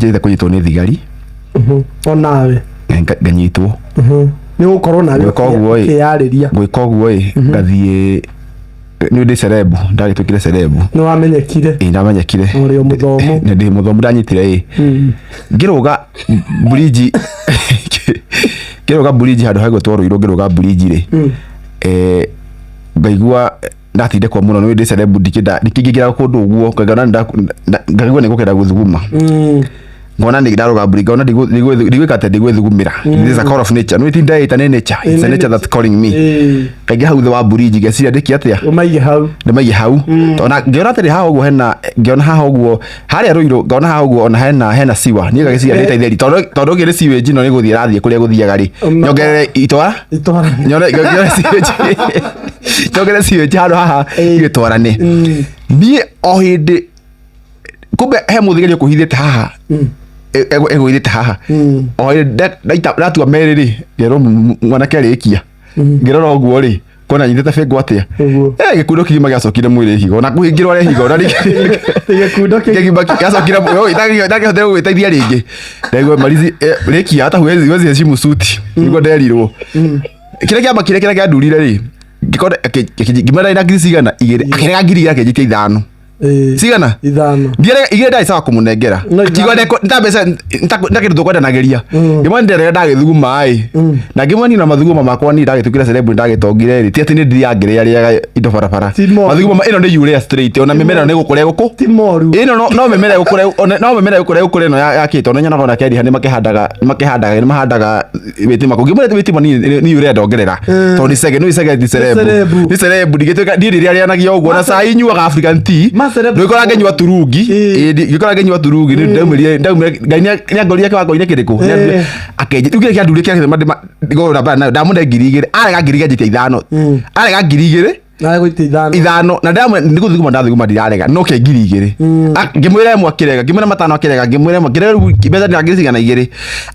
njĩte kũnyitwo nĩ thigari onawe nganyitwo nĩ gũkorwo nawe ũkĩyarĩria gwĩka ũguo ngathiĩ nĩ ndĩ cerebu ndagĩtwĩkire cerebu nĩ wamenyekire ndamenyekire ũrĩ mũthomu ndĩ mũthomu ndanyitire ngĩrũga bridge ngĩrũga bridge handũ hagĩtwo Rũirũ ngĩrũga bridge ngaigua ndatindĩkwo mũno nĩ ndĩ cerebu ndikĩingĩra kũndũ ũguo ngaigua nĩ gũkenda gũthuguma ngona nĩ ndarũga bridge ngona ndigwĩka atĩ ndigwĩthugumĩra it is a call of nature no itindaĩta nĩ nature it's a nature that's calling me kaingĩ hau thĩ wa bridge ngeciria ndĩki atĩa ndĩmaige hau tona ngĩona atĩ haha ũguo ngĩona haha ũguo harĩa Rũirũ ngona haha ũguo ona hena siwa niĩ ngagĩciria nĩ taitheri tondũ ngĩrĩ sewage no nĩ gũthiĩ rathiĩ kũrĩa gũthiaga rĩ nyongerere itwara nyongerere sewage handũ haha igĩtwarane niĩ o hĩndĩ kumbe he mũthigari ũkũhithĩte haha egũithĩte haha o hĩndĩ ndatua merĩ rĩ ngerwo mwanake arĩkia ngĩrora ũguo rĩ kona nyitĩte bengo atĩa gĩkundo kĩgima gĩacokire mwĩrĩ higo na kũhingĩrwo arĩ higo na gĩkundo gĩacokire ndangĩhotire gũgĩteithia rĩngĩ ndaigua marizi rĩkia hata huwezi heshimu suti nĩguo nderirwo kĩrĩa kĩandurire rĩ ngĩmera ina ngiri cigana akĩrega ngiri yake njitie 5 cigana 5 igĩrĩ ndari sawa kũmũnengera akigwa ntambeca ndakĩndũ tũkwendanagĩria ngĩmwe nderere ndagĩthuguma na ngĩmwe na mathuguma makwa niĩ ndagĩtũkire cerebu ndagĩtongire rĩ ti atĩ nĩ ndiriangĩrĩa rĩaga indo barabara mathuguma ĩno nĩ urea straight ona mĩmera nĩ gũkũrĩa gũkũ ĩno no mĩmera gũkũrĩa ĩno yakĩtwo ona nyonaga ona kĩandi nĩ mahandaga wĩtima kũngĩ mwere wĩtima nĩ urea ndongerera tondũ nĩ Chege nĩ cerebu ndingĩtuĩka ndirĩ rĩrĩa rĩanagia ũguo na saa inyuaga African tea ndikora ngenywa turungi nĩ ndaumire ngai ngoria kĩwango-inĩ kĩrĩkũ akenje rĩu kĩrĩa kĩandurire kĩagĩte ndamũne 2,000 arega 5,000 arega 2,000 ithano na nĩ gũthuguma ndathuguma ndirarega no ke 2,000 ngĩmwĩra ĩmwe akĩrega ngĩmwĩra 5 akĩrega ngĩmwĩra ĩmwe ngĩrega mbeca ndangĩcigana 2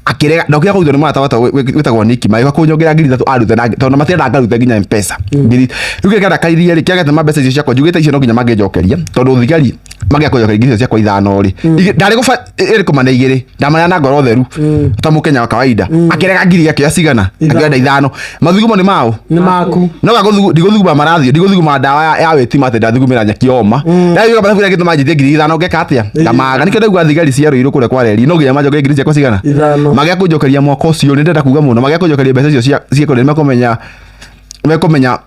akĩrega ndokĩra kũrutwo nĩ marata wĩtagwo Niki maĩ kũnyongera 3,000 aruta tondũ matĩenda ngarute nginya M-Pesa rĩu kĩrĩa ndakaririe rĩ kĩagete mbeca icio ciakwa njugĩte icio no nginya mangĩnjokeria tondũ thigari mangĩakojokeria icio ciakwa 5 rĩ ndarĩ gũba ĩrĩkũmana 2 ndamanya na ngoro theru ta mũkenya wa kawaida akĩrega 1,000 akĩoya cigana akĩenda 5 mathuguma nĩ mao nĩ maku no gũthuguma marathio ndigũthuguma ndawa ya wĩtima atĩ ndathugumĩra nyaki oma ndaigua mathabu ya gĩtũma njitie 5,000 ngeka atĩa ndamaga nĩkĩo ndaigua thigari cia Rũirũ kũrĩa kwa reri no nginya manjokerie ngiri ciakwa cigana magĩa kũnjokeria mwaka ũcio nĩ ndenda kuga mũno magĩa kũnjokeria mbeca icio ciĩkũrĩa nĩmekũmenya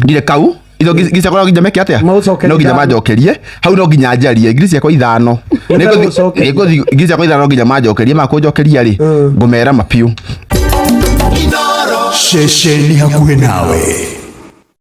ngire kau izo ngiri ciakwa no nginya meke atĩa no nginya manjokerie hau no nginya njarie ngiri ciakwa 5 ngiri ciakwa 5 no nginya manjokerie makũnjokeria rĩ ngũmera mapiũ Inooro Chege ni hakuhĩ nawe.